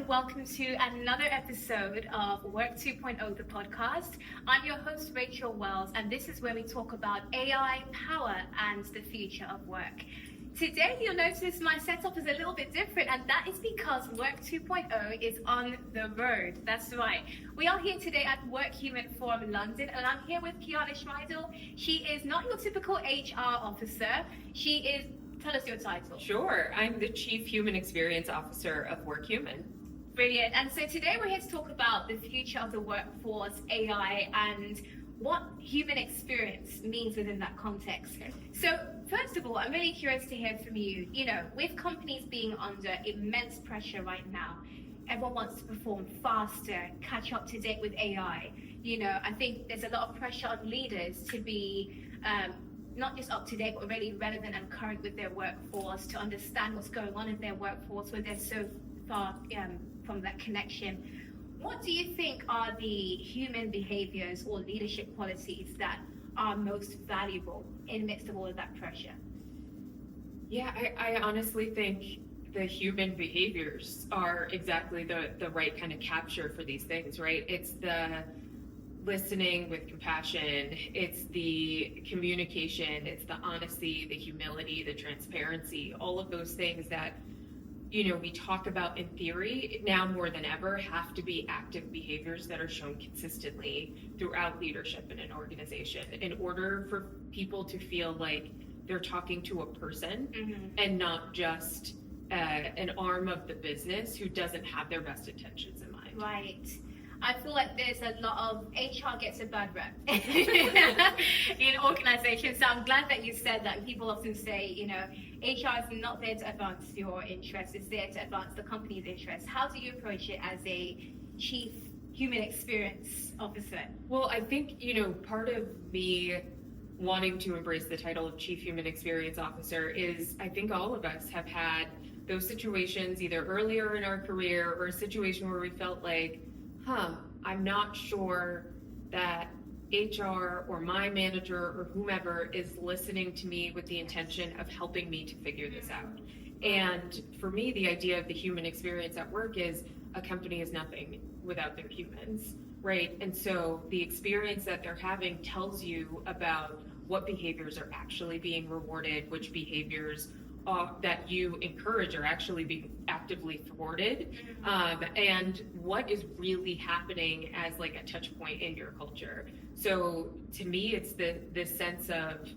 and welcome to another episode of Work 2.0, the podcast. I'm your host, Rachel Wells, and this is where we talk about AI, power, and the future of work. Today, you'll notice my setup is a little bit different, and that is because Work 2.0 is on the road. That's right. We are here today at Workhuman Forum London, and I'm here with KeyAnna Schmiedl. She is not your typical HR officer. She is, tell us your title. Sure. I'm the Chief Human Experience Officer of Workhuman. Brilliant. And so today we're here to talk about the future of the workforce, AI, and what human experience means within that context. So first of all, I'm really curious to hear from you. You know, with companies being under immense pressure right now, everyone wants to perform faster, catch up to date with AI. You know, I think there's a lot of pressure on leaders to be not just up to date, but really relevant and current with their workforce, to understand what's going on in their workforce where they're so far from that connection. What do you think are the human behaviors or leadership qualities that are most valuable in the midst of all of that pressure? Yeah, I honestly think the human behaviors are exactly the right kind of capture for these things, right? It's the listening with compassion, it's the communication, it's the honesty, the humility, the transparency, all of those things that, you know, we talk about in theory now more than ever have to be active behaviors that are shown consistently throughout leadership in an organization in order for people to feel like they're talking to a person and not just an arm of the business who doesn't have their best intentions in mind. Right. I feel like there's a lot of HR gets a bad rep in organizations. So I'm glad that you said that. People often say, you know, HR is not there to advance your interests, it's there to advance the company's interests. How do you approach it as a chief human experience officer? Well, I think, you know, part of me wanting to embrace the title of Chief Human Experience Officer is I think all of us have had those situations either earlier in our career or a situation where we felt like, I'm not sure that HR or my manager or whomever is listening to me with the intention of helping me to figure this out. And for me, the idea of the human experience at work is a company is nothing without their humans, right? And so the experience that they're having tells you about what behaviors are actually being rewarded, which behaviors that you encourage are actually being actively thwarted, and what is really happening as like a touch point in your culture. So to me, it's this sense of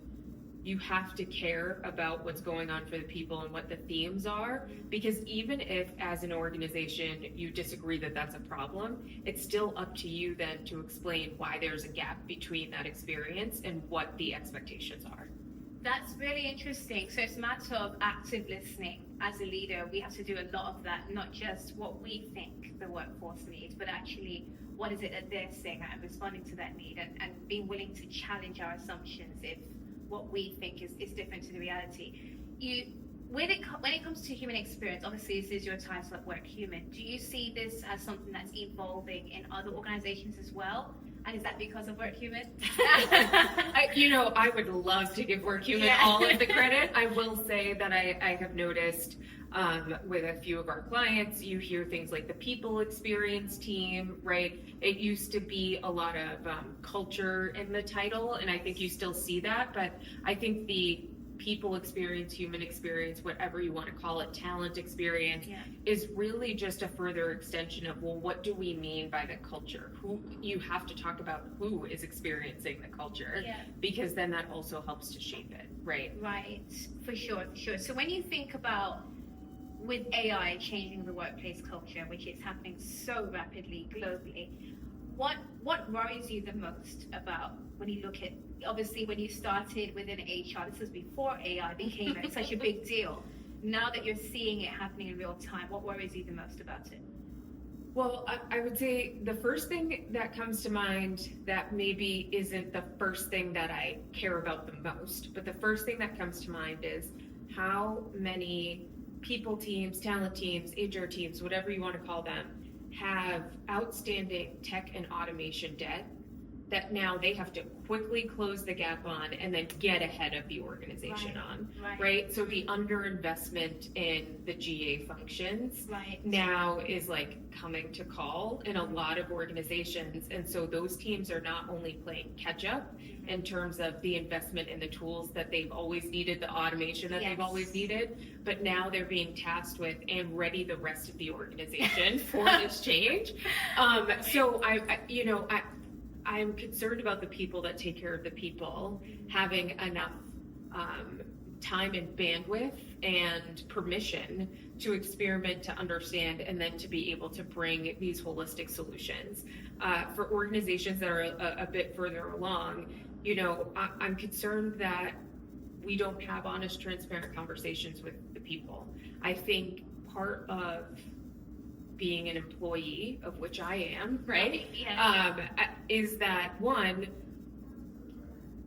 you have to care about what's going on for the people and what the themes are, because even if as an organization you disagree that that's a problem, it's still up to you then to explain why there's a gap between that experience and what the expectations are. That's really interesting. So it's a matter of active listening. As a leader, we have to do a lot of that, not just what we think the workforce needs, but actually what is it that they're saying and responding to that need, and being willing to challenge our assumptions if what we think is different to the reality. When it comes to human experience, obviously this is your title at Workhuman. Do you see this as something that's evolving in other organizations as well? And is that because of Workhuman? I would love to give Workhuman all of the credit. I will say that I have noticed with a few of our clients, you hear things like the people experience team, right? It used to be a lot of culture in the title, and I think you still see that, but I think the people experience, human experience, whatever you want to call it, talent experience, is really just a further extension of, well, what do we mean by the culture? Who you have to talk about who is experiencing the culture, because then that also helps to shape it, right? Right, for sure. So when you think about with AI changing the workplace culture, which is happening so rapidly globally, what worries you the most about when you look at, obviously when you started within HR, this was before AI became such a big deal. Now that you're seeing it happening in real time, what worries you the most about it? Well, I would say the first thing that comes to mind that maybe isn't the first thing that I care about the most, but the first thing that comes to mind is how many people teams, talent teams, HR teams, whatever you want to call them, have outstanding tech and automation debt that now they have to quickly close the gap on and then get ahead of the organization on, right? So the underinvestment in the GA functions now is like coming to call in a lot of organizations. And so those teams are not only playing catch up in terms of the investment in the tools that they've always needed, the automation that they've always needed, but now they're being tasked with and ready the rest of the organization for this change. So I'm concerned about the people that take care of the people having enough time and bandwidth and permission to experiment, to understand, and then to be able to bring these holistic solutions. For organizations that are a bit further along, I'm concerned that we don't have honest, transparent conversations with the people. I think part of being an employee, of which I am, right? Is that one,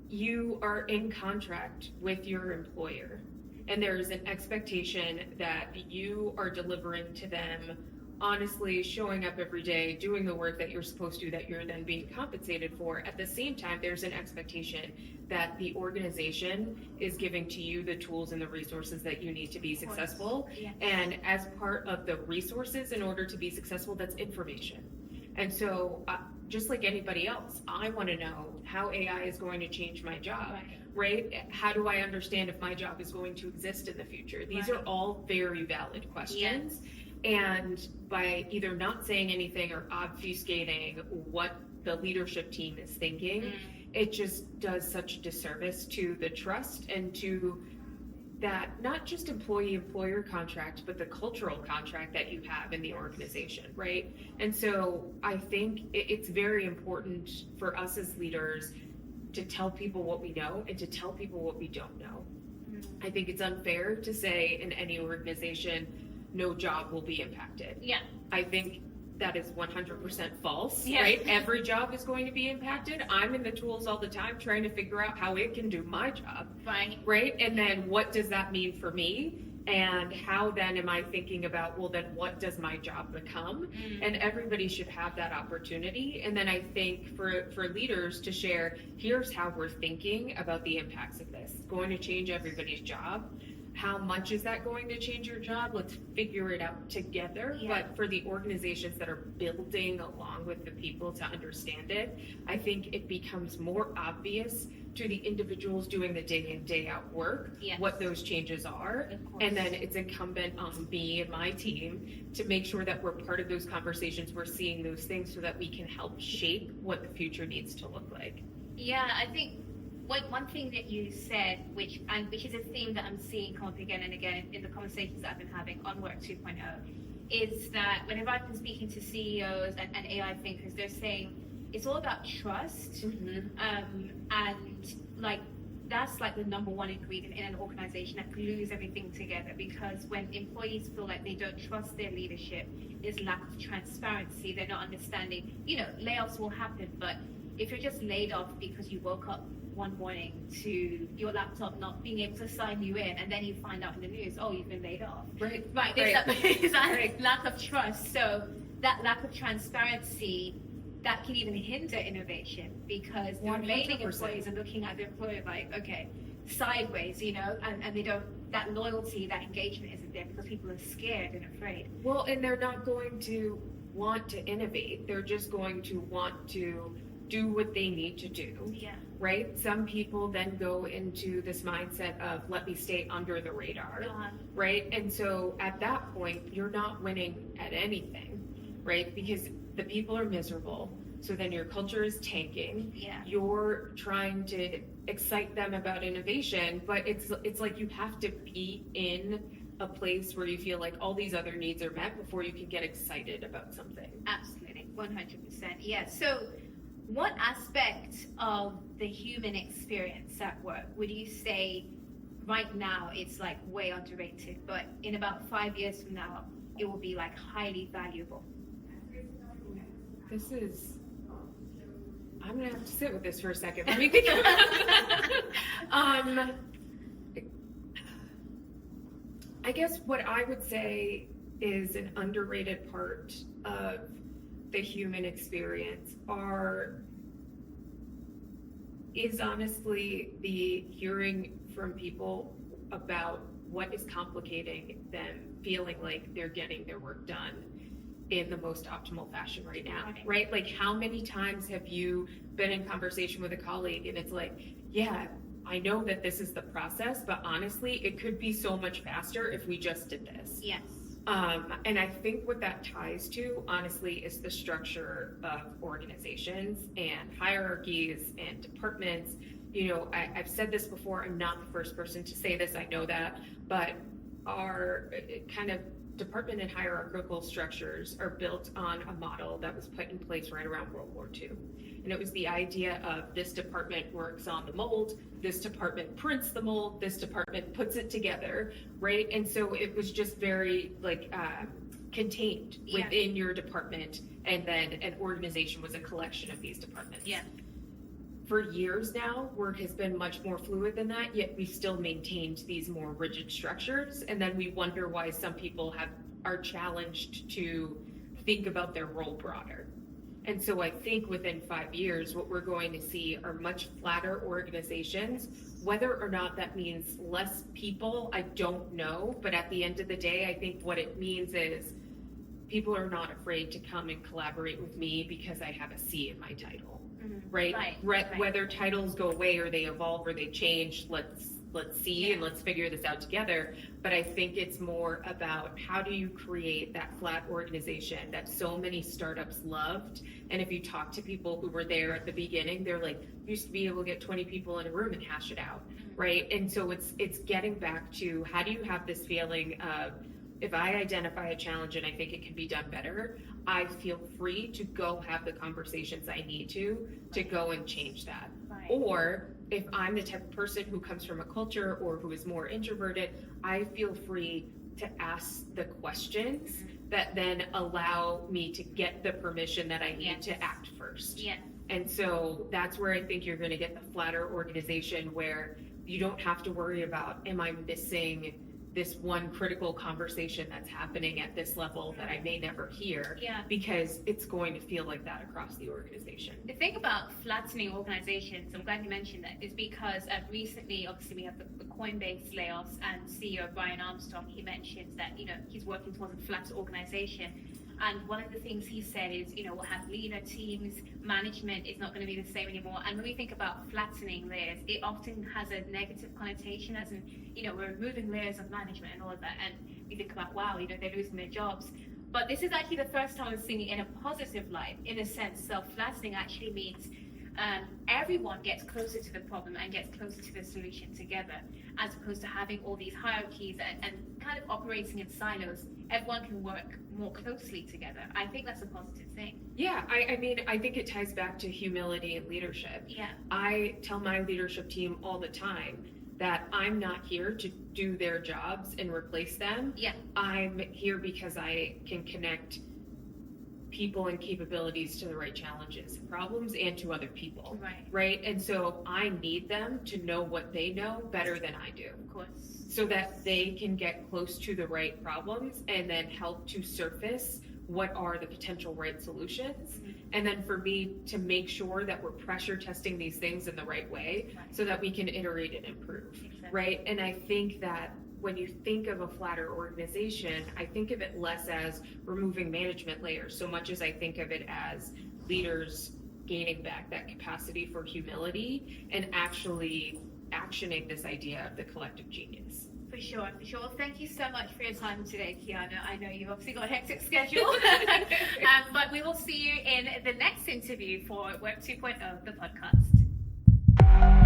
you are in contract with your employer, and there is an expectation that you are delivering to them honestly, showing up every day, doing the work that you're supposed to, that you're then being compensated for. At the same time, there's an expectation that the organization is giving to you the tools and the resources that you need to be successful. And as part of the resources in order to be successful, that's information. And so just like anybody else, I want to know how AI is going to change my job, right? How do I understand if my job is going to exist in the future? These are all very valid questions. And by either not saying anything or obfuscating what the leadership team is thinking, it just does such a disservice to the trust and to that, not just employee-employer contract, but the cultural contract that you have in the organization, right? And so I think it's very important for us as leaders to tell people what we know and to tell people what we don't know. I think it's unfair to say in any organization, no job will be impacted. I think that is 100% false, right? Every job is going to be impacted. I'm in the tools all the time trying to figure out how it can do my job, right? And then what does that mean for me? And how then am I thinking about, well, then what does my job become? And everybody should have that opportunity. And then I think for leaders to share, here's how we're thinking about the impacts of this. It's going to change everybody's job. How much is that going to change your job? Let's figure it out together. But for the organizations that are building along with the people to understand it, I think it becomes more obvious to the individuals doing the day in, day out work, what those changes are. And then it's incumbent on me and my team to make sure that we're part of those conversations, we're seeing those things so that we can help shape what the future needs to look like. I think one thing that you said, which is a theme that I'm seeing come up again and again in the conversations that I've been having on Work 2.0, is that whenever I've been speaking to CEOs and AI thinkers, they're saying it's all about trust, and like that's like the number one ingredient in an organization that glues everything together. Because when employees feel like they don't trust their leadership, there's lack of transparency. They're not understanding. Layoffs will happen, but if you're just laid off because you woke up one morning to your laptop not being able to sign you in, and then you find out in the news, oh, you've been laid off. There's that lack of trust. So that lack of transparency, that can even hinder innovation, because the remaining employees are looking at the employer like, okay, sideways, and they don't, that loyalty, that engagement isn't there because people are scared and afraid. Well, and they're not going to want to innovate. They're just going to want to do what they need to do. Right? Some people then go into this mindset of, let me stay under the radar, right? And so at that point, you're not winning at anything, right? Because the people are miserable. So then your culture is tanking. You're trying to excite them about innovation, but it's like you have to be in a place where you feel like all these other needs are met before you can get excited about something. Absolutely, 100%. So what aspect of the human experience at work would you say right now it's like way underrated, but in about 5 years from now, it will be like highly valuable? I'm gonna have to sit with this for a second. Let me think about it. I guess what I would say is an underrated part of the human experience are is honestly the hearing from people about what is complicating them feeling like they're getting their work done in the most optimal fashion right now, right? Like, how many times have you been in conversation with a colleague and it's like, yeah, I know that this is the process, but honestly, it could be so much faster if we just did this. Yes. And I think what that ties to, honestly, is the structure of organizations and hierarchies and departments. You know, I've said this before, I'm not the first person to say this, I know that, but our kind of department and hierarchical structures are built on a model that was put in place right around World War II. And it was the idea of this department works on the mold, this department prints the mold, this department puts it together, right? And so it was just very like contained within your department, and then an organization was a collection of these departments. Yeah. For years now, work has been much more fluid than that, yet we've still maintained these more rigid structures. And then we wonder why some people are challenged to think about their role broader. And so I think within 5 years, what we're going to see are much flatter organizations. Whether or not that means less people, I don't know. But at the end of the day, I think what it means is people are not afraid to come and collaborate with me because I have a C in my title. Right? Whether titles go away or they evolve or they change, let's see and let's figure this out together. But I think it's more about how do you create that flat organization that so many startups loved. And if you talk to people who were there at the beginning, they're like, used to be able to get 20 people in a room and hash it out, right? And so it's getting back to how do you have this feeling of, if I identify a challenge and I think it can be done better, I feel free to go have the conversations I need to go and change that. Right. Or if I'm the type of person who comes from a culture or who is more introverted, I feel free to ask the questions that then allow me to get the permission that I need to act first. Yeah. And so that's where I think you're going to get the flatter organization where you don't have to worry about, am I missing this one critical conversation that's happening at this level that I may never hear, because it's going to feel like that across the organization. The thing about flattening organizations, I'm glad you mentioned that, is because recently, obviously, we have the Coinbase layoffs, and CEO Brian Armstrong, he mentioned that, you know, he's working towards a flat organization. And one of the things he said is, you know, we'll have leaner teams, management is not going to be the same anymore. And when we think about flattening layers, it often has a negative connotation, as in, you know, we're removing layers of management and all of that. And we think about, wow, you know, they're losing their jobs. But this is actually the first time we're seeing it in a positive light, in a sense. Self-flattening actually means everyone gets closer to the problem and gets closer to the solution together, as opposed to having all these hierarchies and kind of operating in silos. Everyone can work more closely together. I think that's a positive thing. Yeah, I mean, I think it ties back to humility and leadership. Yeah. I tell my leadership team all the time that I'm not here to do their jobs and replace them. Yeah. I'm here because I can connect people and capabilities to the right challenges and problems and to other people. Right? And so I need them to know what they know better than I do. Of course. So that they can get close to the right problems and then help to surface what are the potential right solutions. And then for me to make sure that we're pressure testing these things in the right way so that we can iterate and improve. Right? And I think that when you think of a flatter organization, I think of it less as removing management layers so much as I think of it as leaders gaining back that capacity for humility and actually actioning this idea of the collective genius. For sure, for sure. Thank you so much for your time today, KeyAnna. I know you've obviously got a hectic schedule, but we will see you in the next interview for Work 2.0, the podcast.